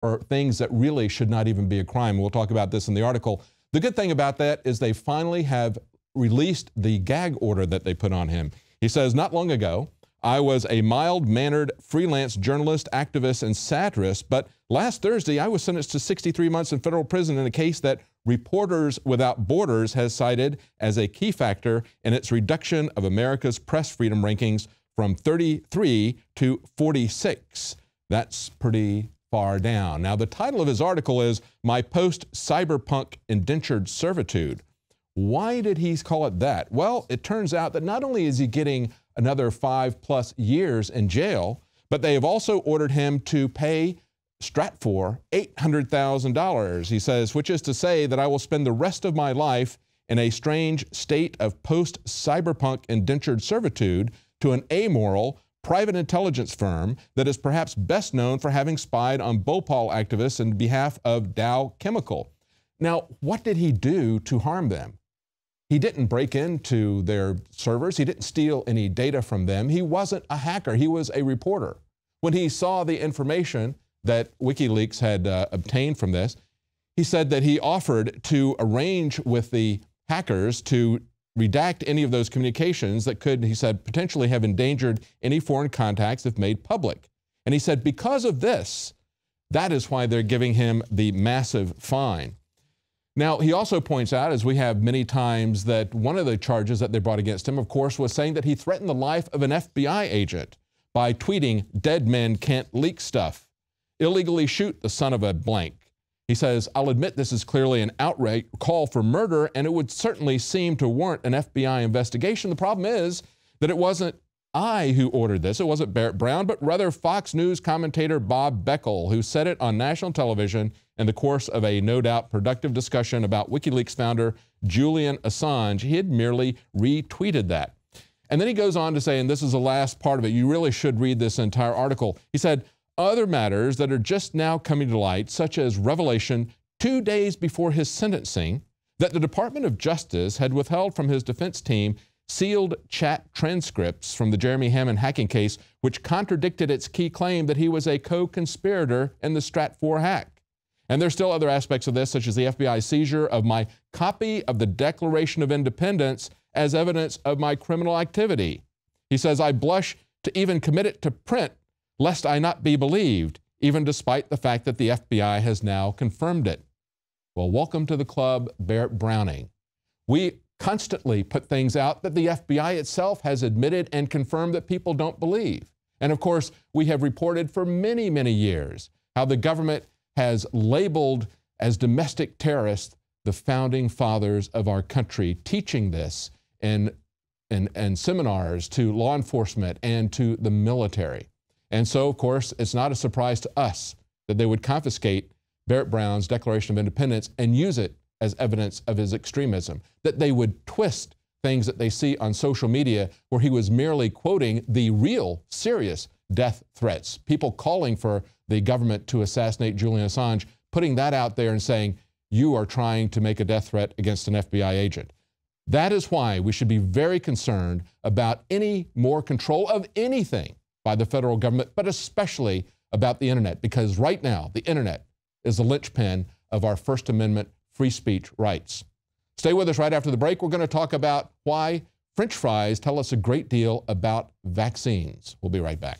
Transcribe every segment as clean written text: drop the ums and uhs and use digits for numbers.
or things that really should not even be a crime. We'll talk about this in the article. The good thing about that is they finally have released the gag order that they put on him. He says, not long ago, I was a mild-mannered freelance journalist, activist, and satirist, but last Thursday I was sentenced to 63 months in federal prison in a case that Reporters Without Borders has cited as a key factor in its reduction of America's press freedom rankings from 33 to 46. That's pretty far down. Now, the title of his article is My Post-Cyberpunk Indentured Servitude. Why did he call it that? Well, it turns out that not only is he getting another 5+ years in jail, but they have also ordered him to pay Stratfor $800,000. He says, which is to say that I will spend the rest of my life in a strange state of post-cyberpunk indentured servitude to an amoral private intelligence firm that is perhaps best known for having spied on Bhopal activists in behalf of Dow Chemical. Now, what did he do to harm them? He didn't break into their servers. He didn't steal any data from them. He wasn't a hacker. He was a reporter. When he saw the information that WikiLeaks had obtained from this, he said that he offered to arrange with the hackers to redact any of those communications that could, he said, potentially have endangered any foreign contacts if made public. And he said, because of this, that is why they're giving him the massive fine. Now, he also points out, as we have many times, that one of the charges that they brought against him, of course, was saying that he threatened the life of an FBI agent by tweeting, "Dead men can't leak stuff. Illegally shoot the son of a blank." He says, I'll admit this is clearly an outright call for murder, and it would certainly seem to warrant an FBI investigation. The problem is that it wasn't I who ordered this. It wasn't Barrett Brown, but rather Fox News commentator Bob Beckel, who said it on national television in the course of a no doubt productive discussion about WikiLeaks founder Julian Assange. He had merely retweeted that. And then he goes on to say, and this is the last part of it, you really should read this entire article. He said, other matters that are just now coming to light, such as revelation 2 days before his sentencing that the Department of Justice had withheld from his defense team sealed chat transcripts from the Jeremy Hammond hacking case, which contradicted its key claim that he was a co-conspirator in the Stratfor hack. And there's still other aspects of this, such as the FBI seizure of my copy of the Declaration of Independence as evidence of my criminal activity. He says, I blush to even commit it to print, lest I not be believed, even despite the fact that the FBI has now confirmed it. Well, welcome to the club, Barrett Browning. We constantly put things out that the FBI itself has admitted and confirmed that people don't believe. And of course, we have reported for many, many years how the government has labeled as domestic terrorists the founding fathers of our country, teaching this in seminars to law enforcement and to the military. And so, of course, it's not a surprise to us that they would confiscate Barrett Brown's Declaration of Independence and use it as evidence of his extremism, that they would twist things that they see on social media where he was merely quoting the real serious death threats, people calling for the government to assassinate Julian Assange, putting that out there and saying, you are trying to make a death threat against an FBI agent. That is why we should be very concerned about any more control of anything by the federal government, but especially about the internet, because right now the internet is the linchpin of our First Amendment free speech rights. Stay with us right after the break. We're going to talk about why French fries tell us a great deal about vaccines. We'll be right back.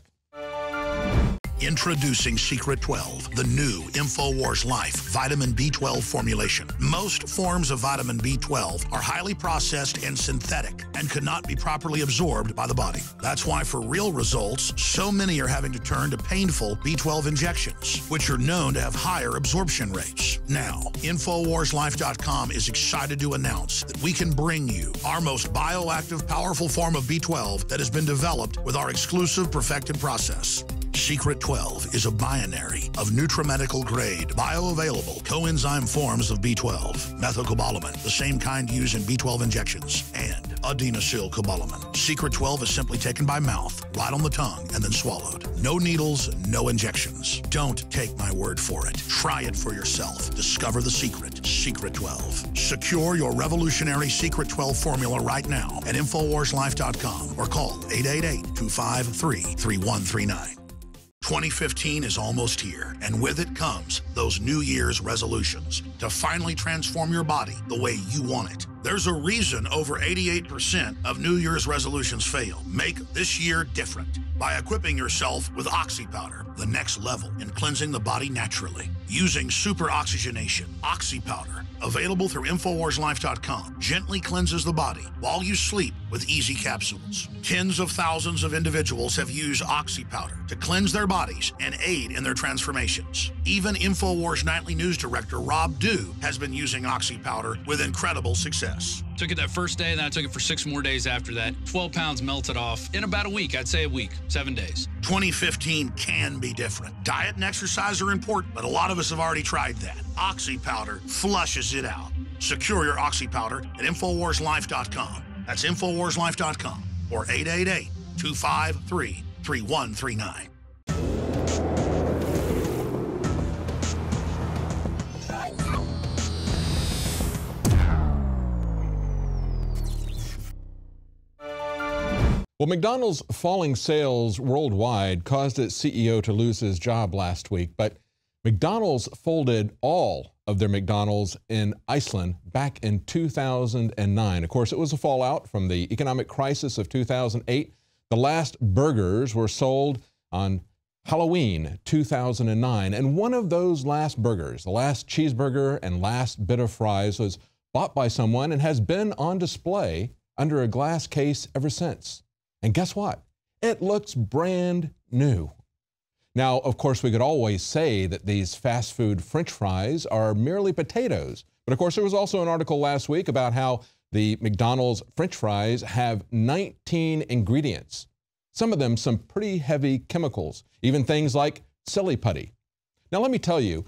Introducing Secret 12, the new INFOWARS Life vitamin B12 formulation. Most forms of vitamin B12 are highly processed and synthetic and could not be properly absorbed by the body. That's why for real results, so many are having to turn to painful B12 injections, which are known to have higher absorption rates. Now, InfoWarsLife.com is excited to announce that we can bring you our most bioactive, powerful form of B12 that has been developed with our exclusive perfected process. Secret 12 is a binary of nutramedical-grade, bioavailable coenzyme forms of B12, methylcobalamin, the same kind used in B12 injections, and adenosylcobalamin. Secret 12 is simply taken by mouth, right on the tongue, and then swallowed. No needles, no injections. Don't take my word for it. Try it for yourself. Discover the secret. Secret 12. Secure your revolutionary Secret 12 formula right now at InfoWarsLife.com or call 888-253-3139. 2015 is almost here, and with it comes those New Year's resolutions to finally transform your body the way you want it. There's a reason over 88% of New Year's resolutions fail. Make this year different by equipping yourself with Oxy Powder, the next level in cleansing the body naturally. Using super oxygenation, Oxy Powder, available through InfoWarsLife.com, gently cleanses the body while you sleep with easy capsules. Tens of thousands of individuals have used Oxy Powder to cleanse their bodies and aid in their transformations. Even InfoWars Nightly News Director Rob Dew has been using Oxy Powder with incredible success. Took it that first day, and then I took it for 6 more days after that. 12 pounds melted off in about a week. I'd say a week, 7 days. 2015 can be different. Diet and exercise are important, but a lot of us have already tried that. Oxy Powder flushes it out. Secure your Oxy Powder at InfoWarsLife.com. That's InfoWarsLife.com or 888-253-3139. Well, McDonald's falling sales worldwide caused its CEO to lose his job last week, but McDonald's folded all of their McDonald's in Iceland back in 2009. Of course, it was a fallout from the economic crisis of 2008. The last burgers were sold on Halloween 2009, and one of those last burgers, the last cheeseburger and last bit of fries, was bought by someone and has been on display under a glass case ever since. And guess what? It looks brand new. Now, of course, we could always say that these fast food French fries are merely potatoes. But of course, there was also an article last week about how the McDonald's French fries have 19 ingredients. Some of them some pretty heavy chemicals, even things like silly putty. Now, let me tell you,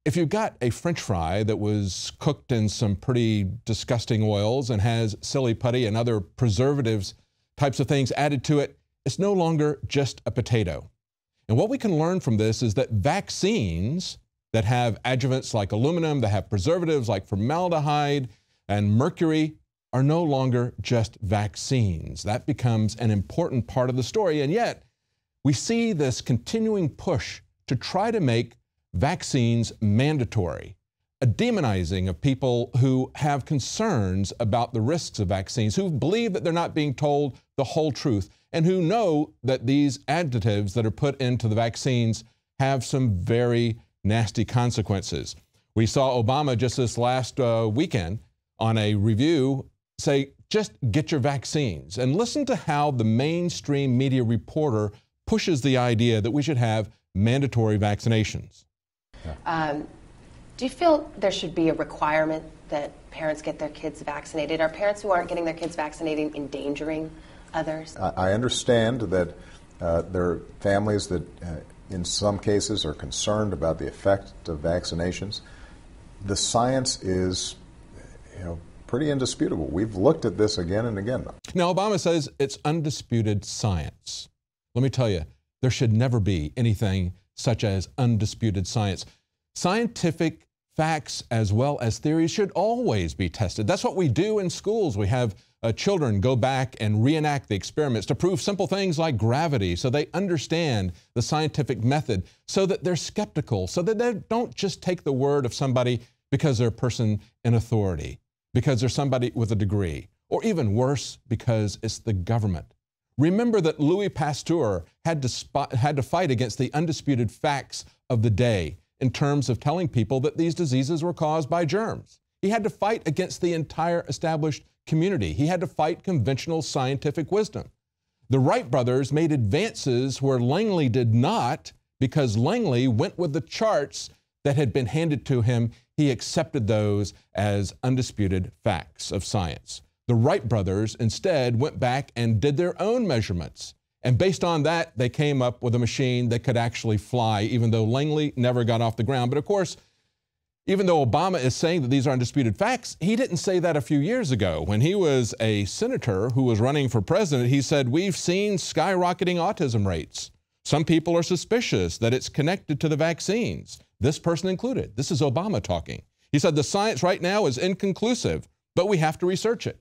if you've got a French fry that was cooked in some pretty disgusting oils and has silly putty and other preservatives types of things added to it, it's no longer just a potato. And what we can learn from this is that vaccines that have adjuvants like aluminum, that have preservatives like formaldehyde and mercury, are no longer just vaccines. That becomes an important part of the story. And yet, we see this continuing push to try to make vaccines mandatory, a demonizing of people who have concerns about the risks of vaccines, who believe that they're not being told the whole truth, and who know that these additives that are put into the vaccines have some very nasty consequences. We saw Obama just this last weekend on a review say, just get your vaccines. And listen to how the mainstream media reporter pushes the idea that we should have mandatory vaccinations. Do you feel there should be a requirement that parents get their kids vaccinated? Are parents who aren't getting their kids vaccinated endangering others? I understand that there are families that in some cases are concerned about the effect of vaccinations. The science is, pretty indisputable. We've looked at this again and again. Now, Obama says it's undisputed science. Let me tell you, there should never be anything such as undisputed science. Scientific facts as well as theories should always be tested. That's what we do in schools. We have children go back and reenact the experiments to prove simple things like gravity so they understand the scientific method, so that they're skeptical, so that they don't just take the word of somebody because they're a person in authority, because they're somebody with a degree, or even worse, because it's the government. Remember that Louis Pasteur had to fight against the undisputed facts of the day in terms of telling people that these diseases were caused by germs. He had to fight against the entire established community. He had to fight conventional scientific wisdom. The Wright brothers made advances where Langley did not, because Langley went with the charts that had been handed to him. He accepted those as undisputed facts of science. The Wright brothers instead went back and did their own measurements. And based on that, they came up with a machine that could actually fly, even though Langley never got off the ground. But of course, even though Obama is saying that these are undisputed facts, he didn't say that a few years ago. When he was a senator who was running for president, he said, we've seen skyrocketing autism rates. Some people are suspicious that it's connected to the vaccines, this person included. This is Obama talking. He said, the science right now is inconclusive, but we have to research it.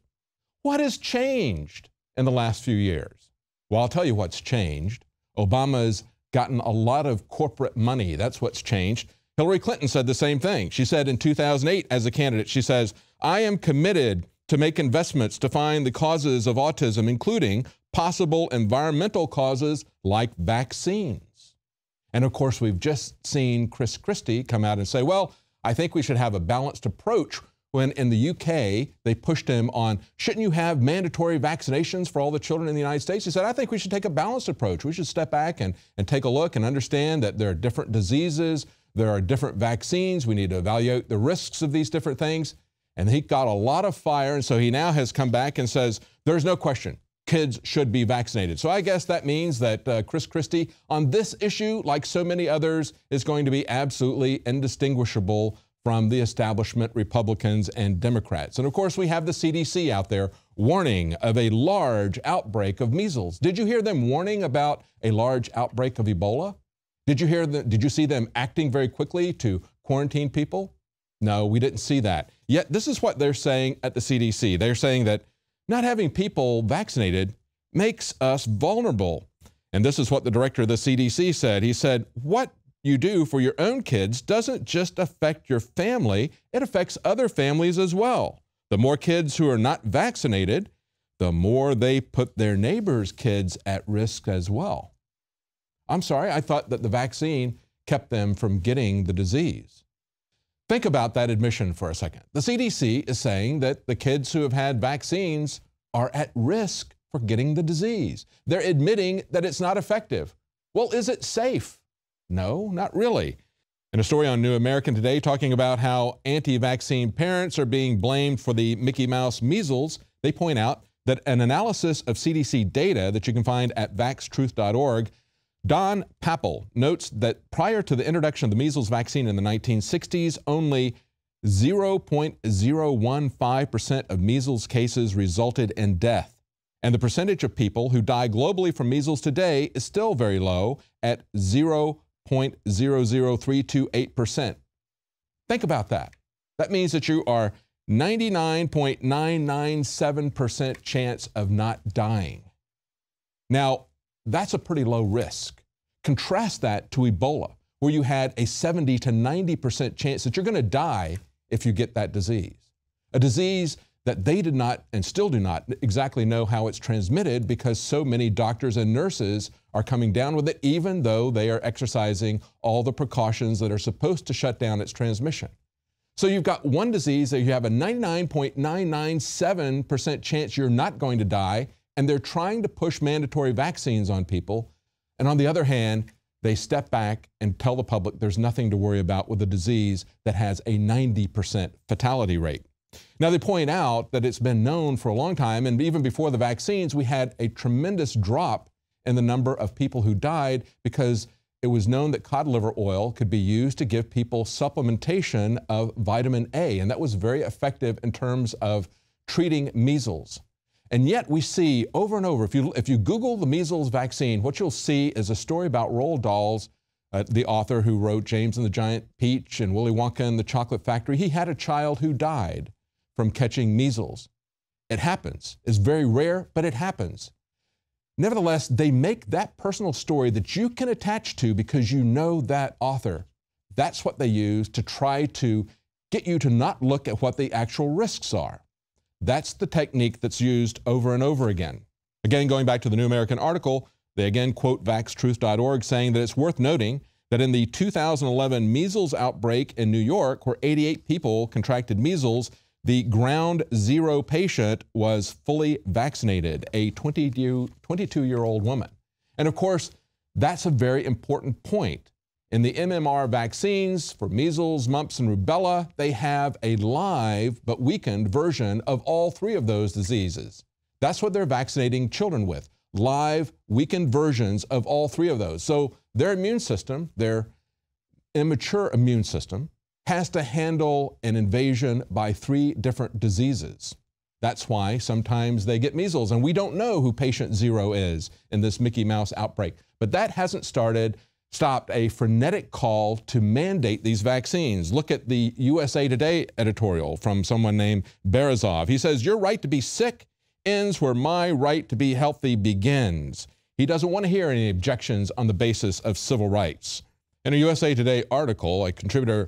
What has changed in the last few years? Well, I'll tell you what's changed. Obama's gotten a lot of corporate money. That's what's changed. Hillary Clinton said the same thing. She said in 2008 as a candidate, she says, I am committed to make investments to find the causes of autism, including possible environmental causes like vaccines. And of course, we've just seen Chris Christie come out and say, well, I think we should have a balanced approach, when in the UK, they pushed him on, shouldn't you have mandatory vaccinations for all the children in the United States? He said, I think we should take a balanced approach. We should step back and take a look and understand that there are different diseases, there are different vaccines. We need to evaluate the risks of these different things. And he got a lot of fire, and so he now has come back and says, there's no question, kids should be vaccinated. So I guess that means that Chris Christie, on this issue, like so many others, is going to be absolutely indistinguishable from the establishment Republicans and Democrats. And of course, we have the CDC out there warning of a large outbreak of measles. Did you hear them warning about a large outbreak of Ebola? Did you see them acting very quickly to quarantine people? No, we didn't see that. Yet this is what they're saying at the CDC. They're saying that not having people vaccinated makes us vulnerable. And this is what the director of the CDC said. He said, what you do for your own kids doesn't just affect your family, it affects other families as well. The more kids who are not vaccinated, the more they put their neighbors' kids at risk as well. I'm sorry, I thought that the vaccine kept them from getting the disease. Think about that admission for a second. The CDC is saying that the kids who have had vaccines are at risk for getting the disease. They're admitting that it's not effective. Well, is it safe? No, not really. In a story on New American Today talking about how anti-vaccine parents are being blamed for the Mickey Mouse measles, they point out that an analysis of CDC data that you can find at vaxtruth.org, Don Papel notes that prior to the introduction of the measles vaccine in the 1960s, only 0.015% of measles cases resulted in death. And the percentage of people who die globally from measles today is still very low at 0.00328%. Think about that. That means that you are 99.997% chance of not dying. Now, that's a pretty low risk. Contrast that to Ebola, where you had a 70 to 90% chance that you're going to die if you get that disease. A disease that they did not and still do not exactly know how it's transmitted, because so many doctors and nurses are coming down with it, even though they are exercising all the precautions that are supposed to shut down its transmission. So you've got one disease that you have a 99.997% chance you're not going to die, and they're trying to push mandatory vaccines on people. And on the other hand, they step back and tell the public there's nothing to worry about with a disease that has a 90% fatality rate. Now, they point out that it's been known for a long time, and even before the vaccines, we had a tremendous drop in the number of people who died because it was known that cod liver oil could be used to give people supplementation of vitamin A, and that was very effective in terms of treating measles. And yet we see over and over, if you Google the measles vaccine, what you'll see is a story about Roald Dahl's, the author who wrote James and the Giant Peach and Willy Wonka and the Chocolate Factory. He had a child who died from catching measles. It happens. It's very rare, but it happens. Nevertheless, they make that personal story that you can attach to because you know that author. That's what they use to try to get you to not look at what the actual risks are. That's the technique that's used over and over again. Again, going back to the New American article, they again quote vaxtruth.org saying that it's worth noting that in the 2011 measles outbreak in New York, where 88 people contracted measles, the ground zero patient was fully vaccinated, a 22-year-old woman. And of course, that's a very important point. In the MMR vaccines for measles, mumps, and rubella, they have a live but weakened version of all three of those diseases. That's what they're vaccinating children with, live, weakened versions of all three of those. So their immune system, their immature immune system, has to handle an invasion by three different diseases. That's why sometimes they get measles, and we don't know who patient zero is in this Mickey Mouse outbreak. But that hasn't stopped a frenetic call to mandate these vaccines. Look at the USA Today editorial from someone named Berezov. He says, "Your right to be sick ends where my right to be healthy begins." He doesn't want to hear any objections on the basis of civil rights. In a USA Today article, a contributor